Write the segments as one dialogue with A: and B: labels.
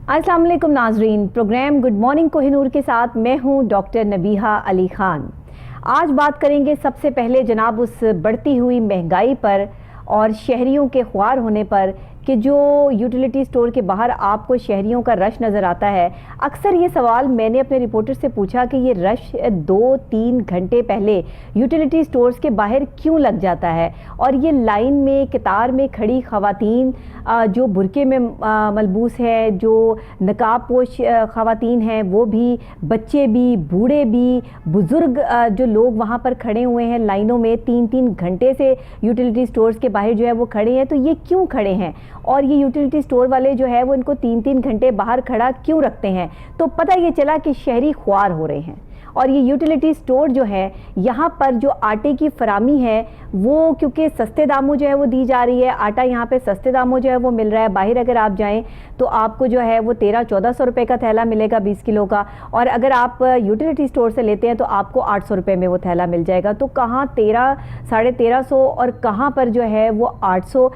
A: अस्सलाम वालेकुम नाजरीन, प्रोग्राम गुड मॉर्निंग कोहिनूर के साथ मैं हूं डॉक्टर नबीहा अली खान। आज बात करेंगे सबसे पहले जनाब उस बढ़ती हुई महंगाई पर और शहरियों के ख्वार होने पर कि जो यूटिलिटी स्टोर के बाहर आपको शहरियों का रश नज़र आता है। अक्सर ये सवाल मैंने अपने रिपोर्टर से पूछा कि ये रश 2-3 घंटे पहले यूटिलिटी स्टोर्स के बाहर क्यों लग जाता है, और ये लाइन में कतार में खड़ी ख़वातीन जो बुरके में मलबूस है, जो नकाब पोश ख़वातीन हैं, वो भी, बच्चे भी, बूढ़े भी, बुज़ुर्ग जो लोग वहाँ पर खड़े हुए हैं लाइनों में 3-3 घंटे से यूटिलिटी स्टोर्स के बाहर जो है वो खड़े हैं। तो ये क्यों खड़े हैं और ये यूटिलिटी स्टोर वाले जो है वो इनको 3-3 घंटे बाहर खड़ा क्यों रखते हैं? तो पता ये चला कि शहरी ख्वार हो रहे हैं। और ये यूटिलिटी स्टोर जो है, यहाँ पर जो आटे की फरामी है वो क्योंकि सस्ते दामों जो है वो दी जा रही है, आटा यहाँ पे सस्ते दामों जो है वो मिल रहा है। बाहर अगर आप जाएं तो आपको जो है वो 1300-1400 रुपये का थैला मिलेगा 20 किलो का, और अगर आप यूटिलिटी स्टोर से लेते हैं तो आपको 800 रुपये में वो थैला मिल जाएगा। तो कहाँ 1300-1350 और कहाँ पर जो है वो 800।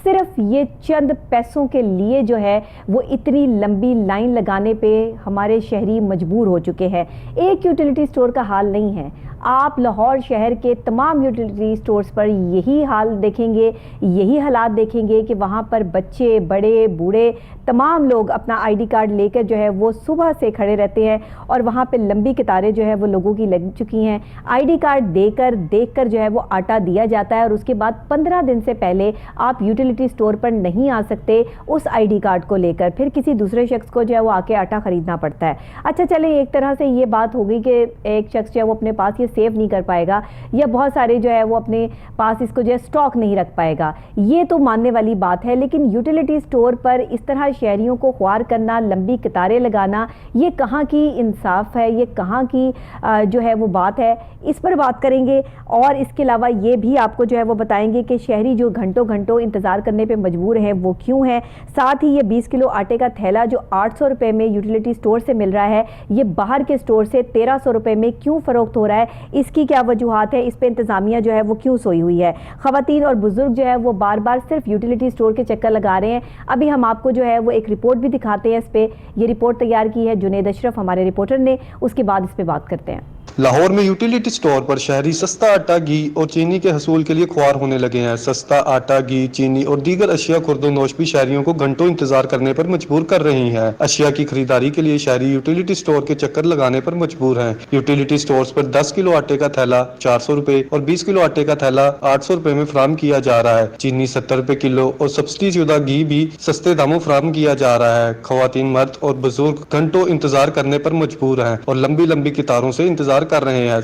A: सिर्फ ये चंद पैसों के लिए जो है वो इतनी लंबी लाइन लगाने पे हमारे शहरी मजबूर हो चुके हैं। एक यूटिलिटी स्टोर का हाल नहीं है, आप लाहौर शहर के तमाम यूटिलिटी स्टोर्स पर यही हाल देखेंगे, यही हालात देखेंगे कि वहाँ पर बच्चे, बड़े, बूढ़े, तमाम लोग अपना आईडी कार्ड लेकर जो है वो सुबह से खड़े रहते हैं और वहाँ पे लंबी कतारें जो है वो लोगों की लग चुकी हैं। आईडी कार्ड देखकर जो है वो आटा दिया जाता है और उसके बाद 15 दिन से पहले आप यूटिलिटी स्टोर पर नहीं आ सकते उस आईडी कार्ड को लेकर, फिर किसी दूसरे शख्स को जो है वो आके आटा ख़रीदना पड़ता है। अच्छा चले, एक तरह से ये बात हो गई कि एक शख्स जो है वो अपने पास ये सेव नहीं कर पाएगा या बहुत सारे जो है वो अपने पास इसको जो है स्टॉक नहीं रख पाएगा, ये तो मानने वाली बात है। लेकिन यूटिलिटी स्टोर पर इस तरह शहरियों को ख्वार करना, लंबी कतारें लगाना, ये कहाँ की इंसाफ है, ये कहाँ की जो है वो बात है, इस पर बात करेंगे। और इसके अलावा ये भी आपको जो है वो बताएंगे कि शहरी जो घंटों घंटों इंतज़ार करने पे मजबूर है वो क्यों है। साथ ही ये 20 किलो आटे का थैला जो 800 रुपये में यूटिलिटी स्टोर से मिल रहा है, ये बाहर के स्टोर से 1300 रुपये में क्यों फ़रोख्त हो रहा है, इसकी क्या वजूहात है, इस पे इंतज़ामिया जो है वो क्यों सोई हुई है। ख़वातीन और बुजुर्ग जो है वो बार बार सिर्फ यूटिलिटी स्टोर के चक्कर लगा रहे हैं। अभी हम आपको जो है वो एक रिपोर्ट भी दिखाते हैं इस पे। ये रिपोर्ट तैयार की है जुनेद अशरफ हमारे रिपोर्टर ने, उसके बाद इस पे बात करते हैं।
B: लाहौर में यूटिलिटी स्टोर पर शहरी सस्ता आटा, घी और चीनी के हसूल के लिए ख्वार होने लगे हैं। सस्ता आटा, घी, चीनी और दीगर अशिया खुर्दोनोश भी शहरियों को घंटों इंतजार करने पर मजबूर कर रही हैं। अशिया की खरीदारी के लिए शहरी यूटिलिटी स्टोर के चक्कर लगाने पर मजबूर हैं। यूटिलिटी स्टोर्स पर 10 किलो आटे का थैला 400 रुपए और 20 किलो आटे का थैला 800 रुपए में फराम किया जा रहा है। चीनी 70 रुपए किलो और सब्सिडीशुदा घी भी सस्ते दामों फराम किया जा रहा है। खवातीन, मर्द और बुजुर्ग घंटों इंतजार करने पर मजबूर हैं और लंबी लंबी कतारों से इंतजार कर रहे हैं।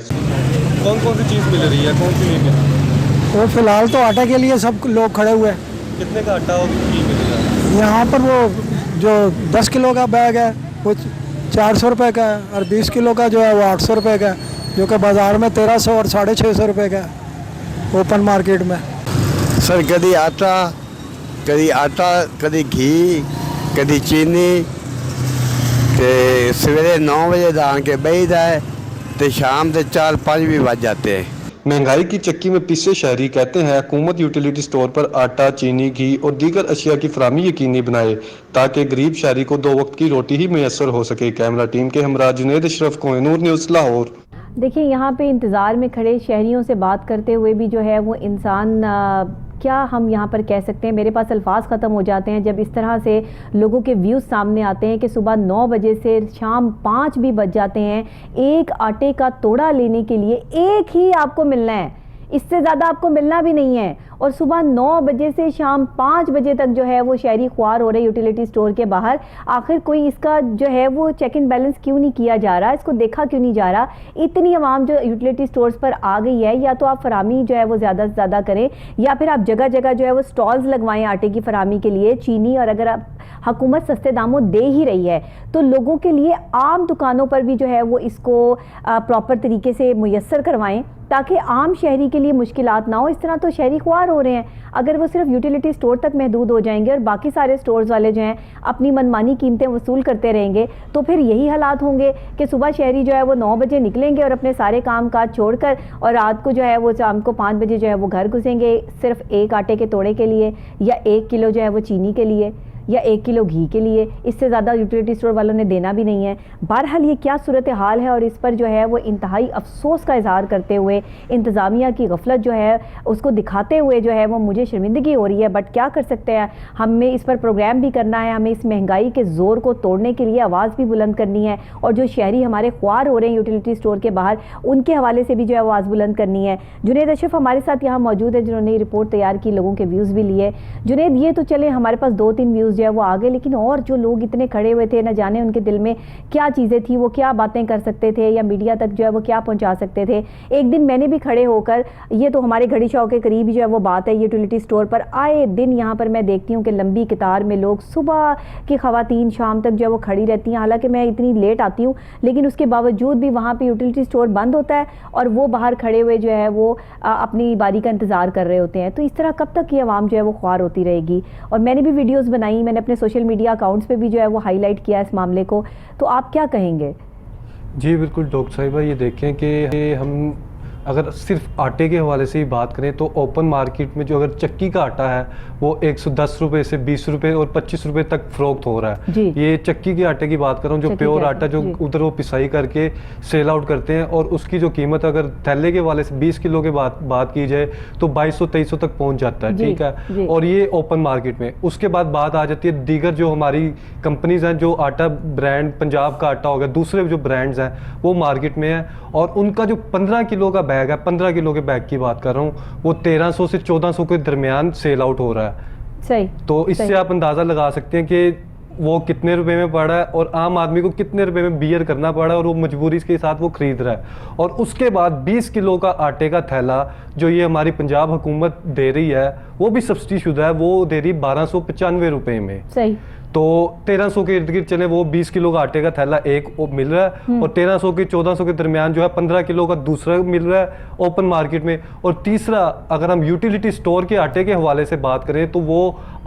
B: कौन कौन सी चीज मिल रही है, कौन सी नहीं मिल रही?
C: तो फिलहाल तो आटा के लिए सब लोग खड़े हुए हैं।
B: कितने का आटा और घी मिल रहा है?
C: यहाँ पर वो जो 10 किलो का बैग है वो 400 रुपये का है और 20 किलो का जो है वो 800 रुपये का है, जो कि बाज़ार में 1300 और 650 रुपये का है ओपन मार्केट में।
D: सर कभी आटा कभी घी कभी चीनी ते सवेरे 9 बजे दान के बहीदा है तो शाम के 4-5 भी बज जाते हैं।
B: महंगाई की चक्की में पिसे शहरी कहते हैं हुकूमत यूटिलिटी स्टोर पर आटा, चीनी, घी और दीगर अशिया की फरामी यकीनी बनाए ताकि गरीब शहरी को 2 वक्त की रोटी ही मैसर हो सके। कैमरा टीम के हमरा जुनेद अशरफ, कोहिनूर न्यूज़, लाहौर।
A: देखिए, यहाँ पे इंतज़ार में खड़े शहरियों से बात करते हुए भी जो है वो इंसान क्या हम यहाँ पर कह सकते हैं, मेरे पास अल्फाज ख़त्म हो जाते हैं जब इस तरह से लोगों के व्यूज़ सामने आते हैं कि सुबह 9 बजे से शाम 5 भी बज जाते हैं एक आटे का तोड़ा लेने के लिए। एक ही आपको मिलना है, इससे ज़्यादा आपको मिलना भी नहीं है, और सुबह 9 बजे से शाम 5 बजे तक जो है वो शहरी ख्वार हो रहे यूटिलिटी स्टोर के बाहर। आखिर कोई इसका जो है वो चेक एंड बैलेंस क्यों नहीं किया जा रहा, इसको देखा क्यों नहीं जा रहा? इतनी आवाम जो यूटिलिटी स्टोर्स पर आ गई है, या तो आप फरामी जो है वो ज़्यादा से ज़्यादा करें या फिर आप जगह जगह जो है वो स्टॉल्स लगवाएं आटे की फरामी के लिए, चीनी, और अगर आप हुकूमत सस्ते दामों दे ही रही है तो लोगों के लिए आम दुकानों पर भी जो है वो इसको प्रॉपर तरीके से मुयस्सर करवाएं ताकि आम शहरी के लिए मुश्किलात ना हो। इस तरह तो शहरी ख्वार हो रहे हैं। अगर वो सिर्फ यूटिलिटी स्टोर तक महदूद हो जाएंगे और बाकी सारे स्टोर्स वाले जो हैं अपनी मनमानी कीमतें वसूल करते रहेंगे तो फिर यही हालात होंगे कि सुबह शहरी जो है वो 9 बजे निकलेंगे और अपने सारे काम काज छोड़कर, और रात को जो है वो शाम को 5 बजे जो है वो घर घुसेंगे सिर्फ एक आटे के तोड़े के लिए या 1 किलो जो है वो चीनी के लिए। या 1 किलो घी के लिए, इससे ज़्यादा यूटिलिटी स्टोर वालों ने देना भी नहीं है। बहरहाल ये क्या सूरत हाल है और इस पर जो है वो इंतहाई अफसोस का इजहार करते हुए, इंतज़ामिया की गफलत जो है उसको दिखाते हुए जो है वो मुझे शर्मिंदगी हो रही है। बट क्या कर सकते हैं, हमें इस पर प्रोग्राम भी करना है, हमें इस महंगाई के ज़ोर को तोड़ने के लिए आवाज़ भी बुलंद करनी है और जो शहरी हमारे ख्वार हो रहे हैं यूटिलिटी स्टोर के बाहर, उनके हवाले से भी जो है आवाज़ बुलंद करनी है। जुनैद अशरफ हमारे साथ यहाँ मौजूद है जिन्होंने रिपोर्ट तैयार की, लोगों के व्यूज़ भी लिए। जुनैद, ये तो चले हमारे पास 2-3 व्यूज़ जो है वो आ गए, लेकिन और जो लोग इतने खड़े हुए थे, ना जाने उनके दिल में क्या चीज़ें थी, वो क्या बातें कर सकते थे या मीडिया तक जो है वो क्या पहुँचा सकते थे। एक दिन मैंने भी खड़े होकर, ये तो हमारे घड़ी चौक के करीब जो है वो बात है, यूटिलिटी स्टोर पर आए दिन यहाँ पर मैं देखती हूँ कि लंबी कतार में लोग, सुबह की ख़वातीन शाम तक जो है वो खड़ी रहती हैं। हालांकि मैं इतनी लेट आती हूँ लेकिन उसके बावजूद भी वहाँ पे यूटिलिटी स्टोर बंद होता है और वो बाहर खड़े हुए जो है वो अपनी बारी का इंतज़ार कर रहे होते हैं। तो इस तरह कब तक ये आवाम जो है वो ख्वार होती रहेगी? और मैंने भी वीडियोस बनाई, मैंने अपने सोशल मीडिया अकाउंट्स पे भी जो है वो हाईलाइट किया इस मामले को, तो आप क्या कहेंगे?
E: जी बिल्कुल डॉक्टर साहिबा, ये देखें कि हम अगर सिर्फ आटे के हवाले से ही बात करें तो ओपन मार्केट में जो अगर चक्की का आटा है वो 110 रुपये से 20 रुपये और 25 रुपये तक फ़रोख्त हो रहा है। ये चक्की के आटे की बात कर रहा हूँ, जो प्योर आटा जो उधर वो पिसाई करके सेल आउट करते हैं, और उसकी जो कीमत अगर थैले के हवाले से 20 किलो के बात की जाए तो 2200-2300 तक पहुँच जाता है। ठीक है, और ये ओपन मार्केट में। उसके बाद बात आ जाती है दीगर जो हमारी कंपनीज हैं, जो आटा ब्रांड पंजाब का आटा हो गया, दूसरे जो ब्रांड्स हैं वो मार्केट में है, और उनका जो 15 किलो का बैग है, 15 किलो के बैग की बात कर रहा हूँ, वो 1300 से 1400 के दरमियान सेल आउट हो रहा है।
A: सही।
E: तो इससे आप अंदाज़ा लगा सकते हैं कि वो कितने रुपए में पड़ा है और आम आदमी को कितने रुपए में बियर करना पड़ा है, और वो मजबूरी के साथ वो खरीद रहा है। और उसके बाद 20 किलो का आटे का थैला जो ये हमारी पंजाब हुकूमत दे रही है, वो भी सब्सिडी शुदा है, वो दे रही 1295 रुपए में।
A: सही।
E: तो 1300 के इर्द गिर्द चले, वो 20 किलो का आटे का थैला एक मिल रहा है, और 1300 के 1400 के दरमियान जो है 15 किलो का दूसरा मिल रहा है ओपन मार्केट में। और तीसरा, अगर हम यूटिलिटी स्टोर के आटे के हवाले से बात करें तो वो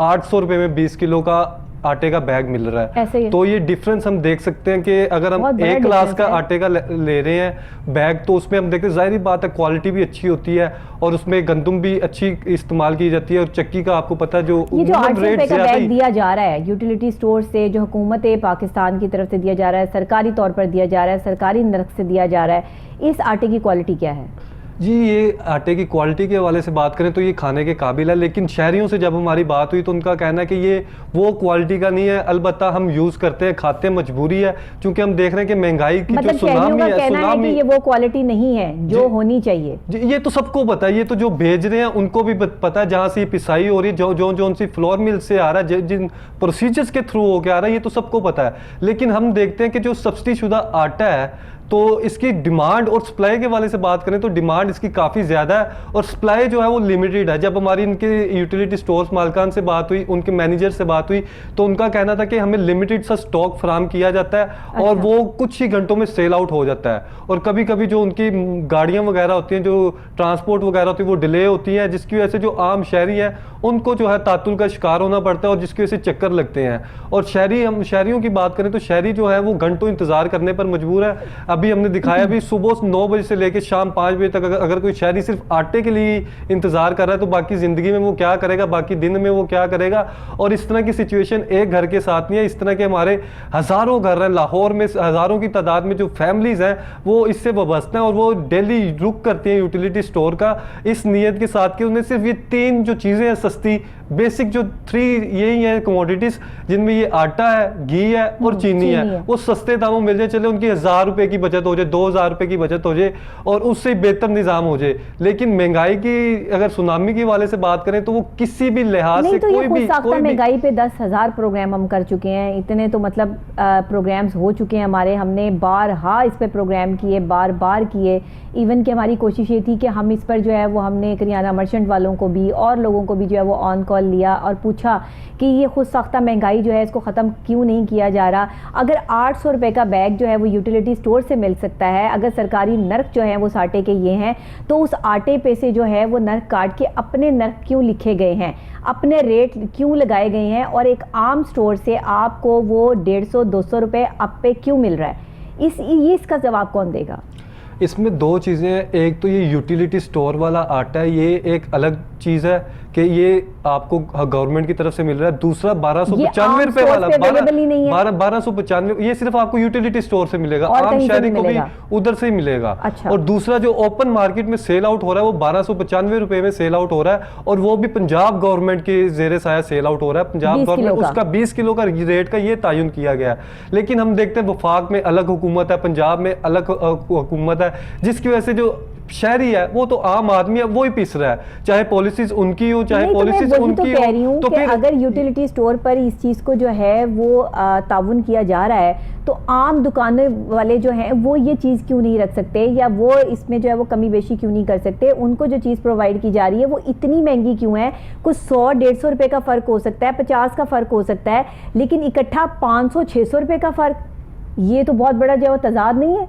E: 800 रुपये में 20 किलो का आटे का बैग मिल रहा है।
A: ऐसे ही।
E: तो ये डिफरेंस हम देख सकते हैं कि अगर हम 1 ग्लास का आटे का ले रहे हैं बैग, तो उसमें हम देखते हैं जाहिर बात है क्वालिटी भी अच्छी होती है और उसमें गंदम भी अच्छी इस्तेमाल की जाती है, और चक्की का आपको पता है जो
A: ये जो 800 रुपए का बैग दिया जा रहा है यूटिलिटी स्टोर से, जो हुकूमत पाकिस्तान की तरफ से दिया जा रहा है, सरकारी तौर पर दिया जा रहा है, सरकारी नर्ख से दिया जा रहा है, इस आटे की क्वालिटी क्या है?
E: जी, ये आटे की क्वालिटी के हवाले से बात करें तो ये खाने के काबिल है, लेकिन शहरियों से जब हमारी बात हुई तो उनका कहना है कि ये वो क्वालिटी का नहीं है। अलबत्ता हम यूज़ करते हैं, खाते हैं, मजबूरी है, क्योंकि हम देख रहे हैं कि महंगाई की
A: मतलब
E: जो सुनामी है,
A: कहना है कि ये वो क्वालिटी नहीं है जो होनी चाहिए।
E: जी, ये तो सबको पता है, ये तो जो भेज रहे हैं उनको भी पता है, जहाँ से ये पिसाई हो रही है, जो सी फ्लोर मिल से आ रहा है, जिन प्रोसीजर्स के थ्रू होके आ रहा है, ये तो सबको पता है। लेकिन हम देखते हैं कि जो सब्सिडी शुदा आटा है, तो इसकी डिमांड और सप्लाई के वाले से बात करें तो डिमांड इसकी काफ़ी ज़्यादा है और सप्लाई जो है वो लिमिटेड है। जब हमारी इनके यूटिलिटी स्टोर्स मालकान से बात हुई, उनके मैनेजर से बात हुई, तो उनका कहना था कि हमें लिमिटेड सा स्टॉक फराम किया जाता है और वो कुछ ही घंटों में सेल आउट हो जाता है। और कभी कभी जो उनकी गाड़ियाँ वगैरह होती हैं, जो ट्रांसपोर्ट वगैरह होती है, वो डिले होती हैं, जिसकी वजह से जो आम शहरी हैं उनको जो है तातुल का शिकार होना पड़ता है और जिसकी वजह से चक्कर लगते हैं। और हम शहरियों की बात करें तो शहरी जो है वो घंटों इंतजार करने पर मजबूर है। अभी हमने दिखाया भी सुबह 9 बजे से लेकर शाम 5 बजे तक अगर कोई शहरी सिर्फ आटे के लिए इंतजार कर रहा है तो बाकी जिंदगी में वो क्या करेगा, बाकी दिन में वो क्या करेगा। और इस तरह की सिचुएशन एक घर के साथ नहीं है, इस तरह के हमारे हजारों घर हैं। लाहौर में हजारों की तादाद में जो फैमिलीज हैं वो इससे वाबस्ता हैं और वो डेली रुक करती हैं यूटिलिटी स्टोर का, इस नीयत के साथ कि उन्हें सिर्फ ये 3 जो चीजें हैं सस्ती बेसिक, जो 3 यही है कमोडिटीज, जिनमें ये आटा है, घी है और चीनी है, वो सस्ते दामों मिल जाए, चले उनकी 1000 रुपए की बचत हो जाए, 2000 रुपए की बचत हो जाए और उससे बेहतर निजाम हो जाए। लेकिन महंगाई की अगर सुनामी के वाले से बात करें तो वो किसी भी लिहाज से
A: कोई भी महंगाई पे 10,000 प्रोग्राम हम कर चुके हैं, इतने तो मतलब प्रोग्राम्स हो चुके हैं हमारे, हमने बारहा इस पे प्रोग्राम किए, बार बार किए। इवन कि हमारी कोशिश ये थी कि हम इस पर जो है वो हमने करियाना मर्चेंट वालों को भी और लोगों को भी जो है वो ऑन कॉल लिया और पूछा कि ये खुद साख्ता महंगाई जो है इसको ख़त्म क्यों नहीं किया जा रहा। अगर 800 रुपये का बैग जो है वो यूटिलिटी स्टोर से मिल सकता है, अगर सरकारी नर्क जो है वो उस आटे के ये हैं, तो उस आटे पे से जो है वो नर्क काट के अपने नर्क क्यों लिखे गए हैं, अपने रेट क्यों लगाए गए हैं, और एक आम स्टोर से आपको वो 150-200 रुपये अब पे क्यों मिल रहा है? इसका जवाब कौन देगा?
E: इसमें दो चीज़ें हैं। एक तो ये यूटिलिटी स्टोर वाला आटा है, ये एक अलग चीज़ है कि ये आपको गवर्नमेंट की तरफ से मिल रहा है। दूसरा
A: ये
E: 1295
A: आम
E: रुपए
A: स्टोर
E: वाला
A: पे available ही नहीं है।
E: 1295 ये सिर्फ आपको यूटिलिटी स्टोर से मिलेगा,
A: और
E: आम
A: कहीं से
E: शहरी
A: नहीं
E: को भी
A: मिलेगा।
E: उधर से ही मिलेगा।
A: अच्छा।
E: और दूसरा जो ओपन मार्केट में सेल आउट हो रहा है वो 1295 रुपए में सेल आउट हो रहा है, और वो भी पंजाब गवर्नमेंट के जेरे साया सेल आउट हो रहा है। पंजाब
A: 20
E: गवर्नमेंट
A: किलो का।
E: उसका 20 किलो का रेट का ये तायुन किया गया है। लेकिन हम देखते हैं वफाक में अलग हुकूमत है, पंजाब में अलग हुकूमत है, जिसकी वजह से जो शहरी है वो तो आम आदमी है वो ही पिस रहा है, चाहे पॉलिसीज उनकी हो चाहे
A: नहीं, तो मैं
E: पॉलिसीज
A: वही तो
E: उनकी
A: कह रही
E: हो।
A: हूँ
E: तो
A: कि
E: फिर
A: अगर यूटिलिटी स्टोर पर इस चीज को जो है वो ताउन किया जा रहा है, तो आम दुकानें वाले जो हैं वो ये चीज क्यों नहीं रख सकते, या वो इसमें जो है वो कमी बेशी क्यों नहीं कर सकते? उनको जो चीज प्रोवाइड की जा रही है वो इतनी महंगी क्यों है? कुछ 100-150 रुपए का फर्क हो सकता है, 50 का फर्क हो सकता है, लेकिन इकट्ठा 500-600 रुपए का फर्क, ये तो बहुत बड़ा जो है वो तजाद नहीं है?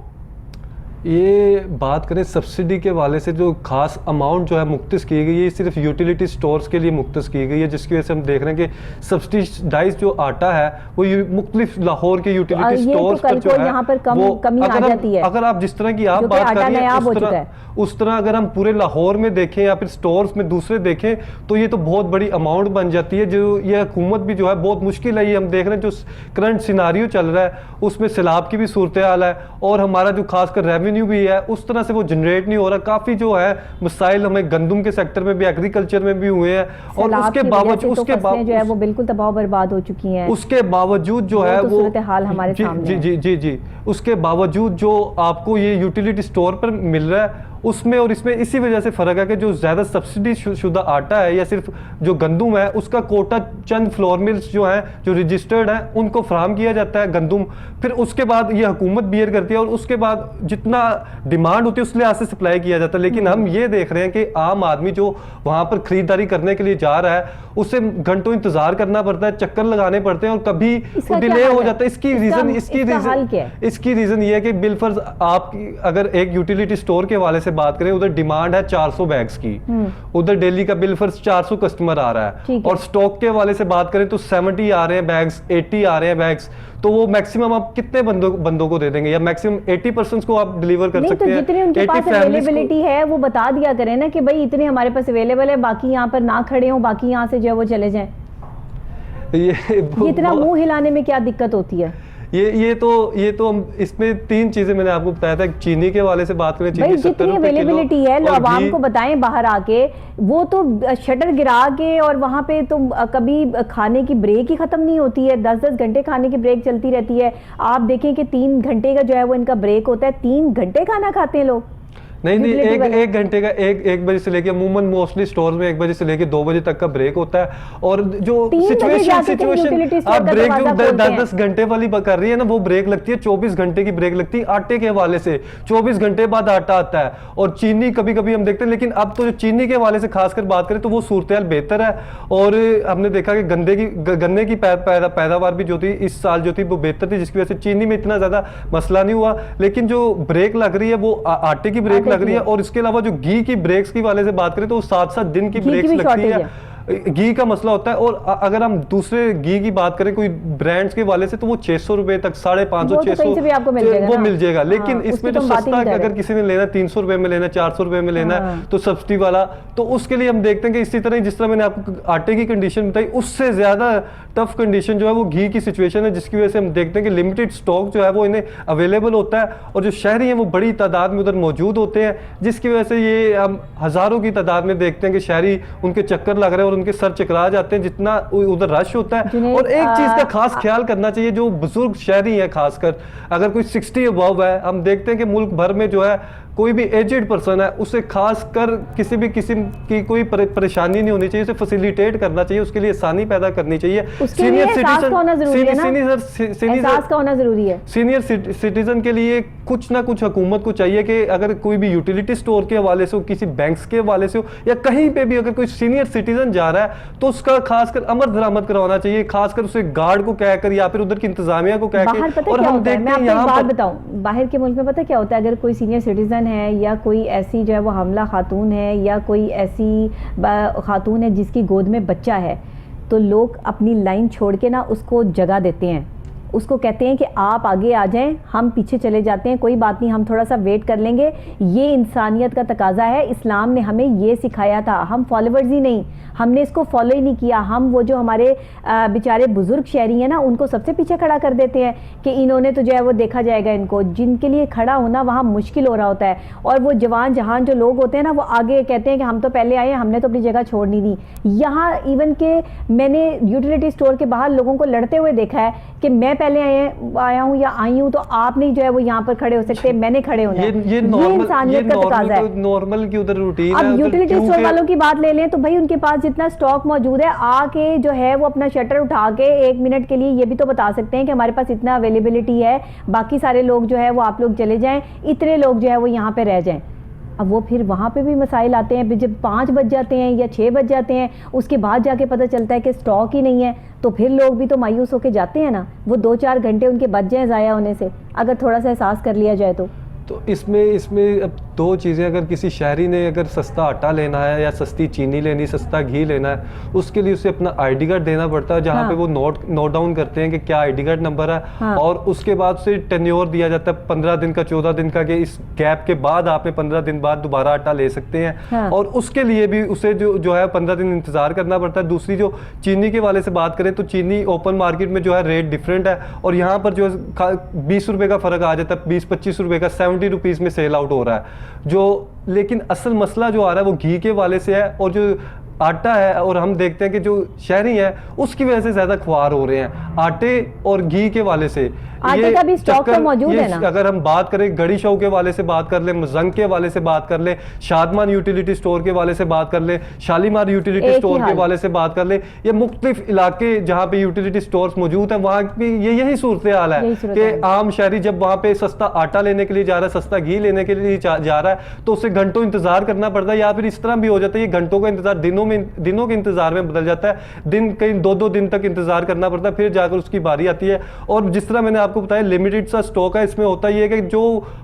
E: ये बात करें सब्सिडी के वाले से, जो खास अमाउंट जो है मुख्तस की गई है ये सिर्फ यूटिलिटी स्टोर्स के लिए मुख्तस की गई है, जिसकी वजह से हम देख रहे हैं कि सब्सिडाइज जो आटा है वो मुख्तलिफ लाहौर के यूटिलिटी
A: ये तो
E: स्टोर्स
A: कल
E: पर जो
A: को
E: है
A: यहाँ पर कमी आ जाती है।
E: अगर आप जिस तरह की आप
A: जो कि
E: बात कर
A: आटा
E: रही
A: नायाब हो
E: हैं
A: चुका है।
E: उस तरह अगर हम पूरे लाहौर में देखें या फिर स्टोर्स में दूसरे देखें तो ये तो बहुत बड़ी अमाउंट बन जाती है, जो ये हुकूमत भी जो है बहुत मुश्किल है। ये हम देख रहे हैं जो करंट सिनारियो चल रहा है उसमें सैलाब की भी सूरत हाल है, और हमारा जो खासकर रेवेन्यू भी है उस तरह से वो जनरेट नहीं हो रहा। काफ़ी जो है मसाइल हमें गंदम के सेक्टर में भी, एग्रीकल्चर में भी हुए हैं, और उसके बावजूद
A: जो है वो बिल्कुल तबाह बर्बाद हो चुकी हैं।
E: उसके बावजूद जो है
A: तो
E: वो
A: सूरत हाल हमारे सामने
E: जी
A: है।
E: जी जी जी उसके बावजूद जो आपको ये यूटिलिटी स्टोर पर मिल रहा है उसमें और इसमें इसी वजह से फ़र्क है कि जो ज़्यादा सब्सिडी शुदा आटा है या सिर्फ जो गंदम है उसका कोटा चंद फ्लोर मिल्स जो हैं जो रजिस्टर्ड हैं उनको फराहम किया जाता है गंदम, फिर उसके बाद ये हुकूमत बियर करती है और उसके बाद जितना डिमांड होती है उस लिहाज से सप्लाई किया जाता है। लेकिन हम ये देख रहे हैं कि आम आदमी जो वहाँ पर ख़रीदारी करने के लिए जा रहा है उसे घंटों इंतज़ार करना पड़ता है, चक्कर लगाने पड़ते हैं और कभी डिले हो जाता है। इसकी रीज़न ये है कि बिलफर्ज आप अगर एक यूटिलिटी स्टोर के हवाले से बात करें, उधर डिमांड है 400 बैग्स की, उधर डेली का बिल फर्ज 400 कस्टमर आ रहा है, और स्टॉक के हवाले से बात करें तो 70 आ रहे हैं बैग्स, 80 आ रहे हैं बैग्स, तो वो मैक्सिमम आप कितने बंदों को दे देंगे, या मैक्सिमम 80% को आप डिलीवर कर सकते हैं।
A: जितने उनके पास अवेलेबिलिटी है वो बता दिया करें ना कि भाई इतने हमारे पास अवेलेबल है, बाकी यहाँ पर ना खड़े हो, बाकी यहाँ से जो है वो चले जाएं। ये इतना मुंह हिलाने में क्या दिक्कत होती है?
E: ये तो हम इसमें तीन चीजें मैंने आपको बताया था। चीनी के वाले से बात करें, चीनी
A: जितनी अवेलेबिलिटी है आवाम को बताएं बाहर आके, वो तो शटर गिरा के, और वहां पे तो कभी खाने की ब्रेक ही खत्म नहीं होती है, 10-10 घंटे खाने की ब्रेक चलती रहती है। आप देखें कि 3 घंटे का जो है वो इनका ब्रेक होता है, 3 घंटे खाना खाते हैं लोग।
E: नहीं एक घंटे का एक बजे से लेके अमूमन मोस्टली स्टोर में 1 बजे से लेके 2 बजे तक का ब्रेक होता है, और जो सिचुएशन आप ब्रेक जो 10-10 घंटे वाली कर रही है ना वो ब्रेक लगती है 24 घंटे की ब्रेक लगती है आटे के हवाले से, 24 घंटे बाद आटा आता है। और चीनी कभी कभी हम देखते हैं, लेकिन अब तो जो चीनी के हवाले से खासकर बात करें तो वो सूरत हाल बेहतर है, और हमने देखा कि गन्ने की पैदावार भी जो थी इस साल जो थी वो बेहतर थी, जिसकी वजह से चीनी में इतना ज्यादा मसला नहीं हुआ। लेकिन जो ब्रेक लग रही है वो आटे की ब्रेक लग रही है, और इसके अलावा जो घी की ब्रेक्स की वाले से बात करें तो 7-7 दिन की ब्रेक्स लगती है, घी का मसला होता है। और अगर हम दूसरे घी की बात करें कोई ब्रांड्स के वाले से तो वो 600 रुपए तक, 550 600 वो मिल जाएगा। लेकिन इसमें जो सस्ता अगर किसी ने लेना 300 रुपए में लेना, 400 रुपए में लेना है तो सब्सिडी वाला, तो उसके लिए हम देखते हैं कि इसी तरह जिस तरह मैंने आपको आटे की कंडीशन बताई उससे ज्यादा टफ कंडीशन जो है वो घी की सिचुएशन है, जिसकी वजह से हम देखते हैं कि लिमिटेड स्टॉक जो है वो इन्हें अवेलेबल होता है, और जो शहरी हैं वो बड़ी तादाद में उधर मौजूद होते हैं, जिसकी वजह से ये हम हज़ारों की तादाद में देखते हैं कि शहरी उनके चक्कर लग रहे हैं और उनके सर चकरा जाते हैं जितना उधर रश होता है। और एक चीज़ का खास ख्याल करना चाहिए, जो बुजुर्ग शहरी हैं खासकर, अगर कोई 60 अबव है, हम देखते हैं कि मुल्क भर में जो है कोई भी एजेड पर्सन है उसे खासकर किसी भी किस्म की कोई परेशानी नहीं होनी चाहिए, उसे फैसिलिटेट करना चाहिए, उसके लिए आसानी पैदा करनी चाहिए।
A: सीनियर
E: सिटीजन के लिए कुछ ना कुछ हुकूमत को चाहिए कि अगर कोई भी यूटिलिटी स्टोर के हवाले से हो, किसी बैंक्स के हवाले से हो, या कहीं पे भी अगर कोई सीनियर सिटीजन जा रहा है तो उसका खासकर अमर दरामद करवाना चाहिए, खासकर उसे गार्ड को कहकर या फिर उधर की इंतजामिया को कहकर। और हम देखते हैं यहाँ पर
A: बताऊं, बाहर के मुल्क में पता क्या होता है, अगर कोई सीनियर सिटीजन है या कोई ऐसी जो है वो हमला खातून है या कोई ऐसी खातून है जिसकी गोद में बच्चा है, तो लोग अपनी लाइन छोड़ के ना उसको जगह देते हैं, उसको कहते हैं कि आप आगे आ जाएं, हम पीछे चले जाते हैं, कोई बात नहीं, हम थोड़ा सा वेट कर लेंगे। ये इंसानियत का तकाजा है। इस्लाम ने हमें ये सिखाया था, हम फॉलोवर्स ही नहीं, हमने इसको फॉलो ही नहीं किया। हम वो जो हमारे बेचारे बुजुर्ग शहरी हैं ना, उनको सबसे पीछे खड़ा कर देते हैं कि इन्होंने तो जो है वो देखा जाएगा इनको। जिनके लिए खड़ा होना वहाँ मुश्किल हो रहा होता है, और वो जवान जहान जो लोग होते हैं ना, वो आगे कहते हैं कि हम तो पहले आए हैं, हमने तो अपनी जगह छोड़ नहीं दी। यहाँ इवन के मैंने यूटिलिटी स्टोर के बाहर लोगों को लड़ते हुए देखा है कि मैं पहले आया हूँ या आई हूँ, तो आप नहीं जो है वो यहाँ पर खड़े हो सकते, मैंने खड़े होना है। ये इंसानियत का तकाजा है।
E: नॉर्मल की उधर रूटीन है।
A: अब यूटिलिटी स्टोर वालों की बात ले लें तो भाई उनके पास जितना स्टॉक मौजूद है, आके जो है वो अपना शटर उठा के 1 मिनट के लिए ये भी तो बता सकते हैं कि हमारे पास इतना अवेलेबिलिटी है, बाकी सारे लोग जो है वो आप लोग चले जाएं, इतने लोग जो है वो यहाँ पे रह जाएं। अब वो फिर वहाँ पे भी मसाइल आते हैं। जब 5 बज जाते हैं या 6 बज जाते हैं, उसके बाद जाके पता चलता है कि स्टॉक ही नहीं है, तो फिर लोग भी तो मायूस होके जाते हैं ना। वो 2-4 घंटे उनके बच जाएं ज़ाया होने से, अगर थोड़ा सा एहसास कर लिया जाए तो
E: इसमें अब 2 चीज़ें, अगर किसी शहरी ने अगर सस्ता आटा लेना है या सस्ती चीनी लेनी, सस्ता घी लेना है, उसके लिए उसे अपना आईडी कार्ड देना पड़ता है, जहाँ
A: हाँ।
E: पे वो नोट डाउन करते हैं कि क्या आईडी कार्ड नंबर है।
A: हाँ।
E: और उसके बाद उसे टेन्योर दिया जाता है 15 दिन का, 14 दिन का, कि इस गैप के बाद आपने 15 दिन बाद दोबारा आटा ले सकते हैं।
A: हाँ।
E: और उसके लिए भी उसे जो है 15 दिन इंतजार करना पड़ता है। दूसरी जो चीनी के वाले से बात करें तो चीनी ओपन मार्केट में जो है रेट डिफरेंट है, और यहाँ पर जो है 20 रुपये का फ़र्क आ जाता है, 20-25 रुपये का, 70 रुपीज़ में सेल आउट हो रहा है जो। लेकिन असल मसला जो आ रहा है वो घी के वाले से है, और जो आटा है, और हम देखते हैं कि जो शहरी है उसकी वजह से ज़्यादा ख्वार हो रहे हैं आटे और घी के वाले से।
A: आटे का भी स्टॉक तो मौजूद है ना।
E: अगर हम बात करें गड़ी शो के वाले से बात कर ले, मजंग के वाले से बात कर ले, शादमान यूटिलिटी स्टोर के वाले से बात कर ले, शालीमार यूटिलिटी स्टोर के वाले से बात कर ले, ये मुख्तलिफ इलाके जहाँ पे यूटिलिटी स्टोर्स मौजूद हैं, वहाँ भी यही सूरत हाल है कि आम शहरी जब वहाँ पे सस्ता आटा लेने के लिए जा रहा है, सस्ता घी लेने के लिए जा रहा है, तो उसे घंटों इंतजार करना पड़ता है। या फिर इस तरह भी हो जाता है, ये घंटों का इंतजार दिनों के इंतजार में बदल जाता है। दिन कहीं 2-2 दिन तक इंतजार करना पड़ता है, फिर जाकर उसकी बारी आती है। और जिस तरह मैंने आपको बताया लिमिटेड सा स्टॉक है, इसमें होता ही है कि जो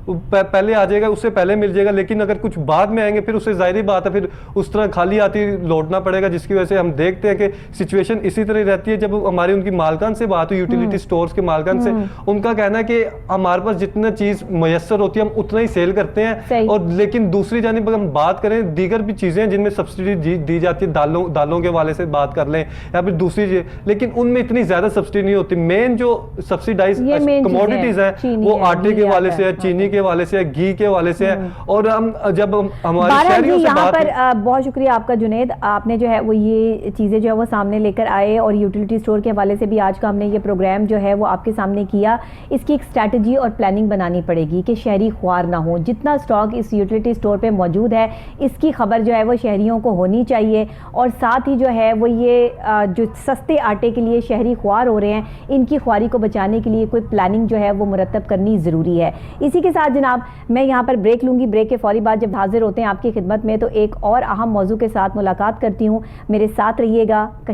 E: पहले आ जाएगा उससे पहले मिल जाएगा, लेकिन अगर कुछ बाद में आएंगे फिर उससे जाहिर बात है फिर उस तरह खाली आती लौटना पड़ेगा, जिसकी वजह से हम देखते हैं कि सिचुएशन इसी तरह रहती है। जब हमारी उनकी मालकान से बात हुई, यूटिलिटी स्टोर्स के मालकान से, उनका कहना है कि हमारे पास जितना चीज मैसर होती है हम उतना ही सेल करते हैं, और लेकिन दूसरी जानिब अगर हम बात करें दीगर भी चीजें जिनमें सब्सिडी दी जाती है, दालों के वाले से बात कर लें या फिर दूसरी चीज, लेकिन उनमें इतनी ज्यादा सब्सिडी नहीं होती। मेन जो सब्सिडाइज कमोडिटीज है वो आटे के वाले से है, चीनी के वाले से है, घी के वाले से है। और हम जब हमारे शहरियों से बात पर
A: बहुत शुक्रिया आपका जुनेद, आपने जो है वो ये चीज़ें जो है वो सामने लेकर आए, और यूटिलिटी स्टोर के हवाले से भी आज का हमने ये प्रोग्राम जो है वो आपके सामने किया। इसकी एक स्ट्रैटेजी और प्लानिंग बनानी पड़ेगी कि शहरी ख्वार ना हो। जितना स्टॉक इस यूटिलिटी स्टोर पे मौजूद है, इसकी खबर जो है वो शहरियों को होनी चाहिए, और साथ ही जो है वो ये जो सस्ते आटे के लिए शहरी ख्वार हो रहे हैं, इनकी ख्वारी को बचाने के लिए कोई प्लानिंग जो है वो मुरतब करनी ज़रूरी है। इसी के साथ जनाब मैं यहाँ पर ब्रेक लूँगी। ब्रेक के फौरी बाद जब हाजिर होते हैं आपकी खिदमत में, तो एक और अहम मौजू के साथ मुलाकात करती हूँ। मेरे साथ रहिएगा, कहीं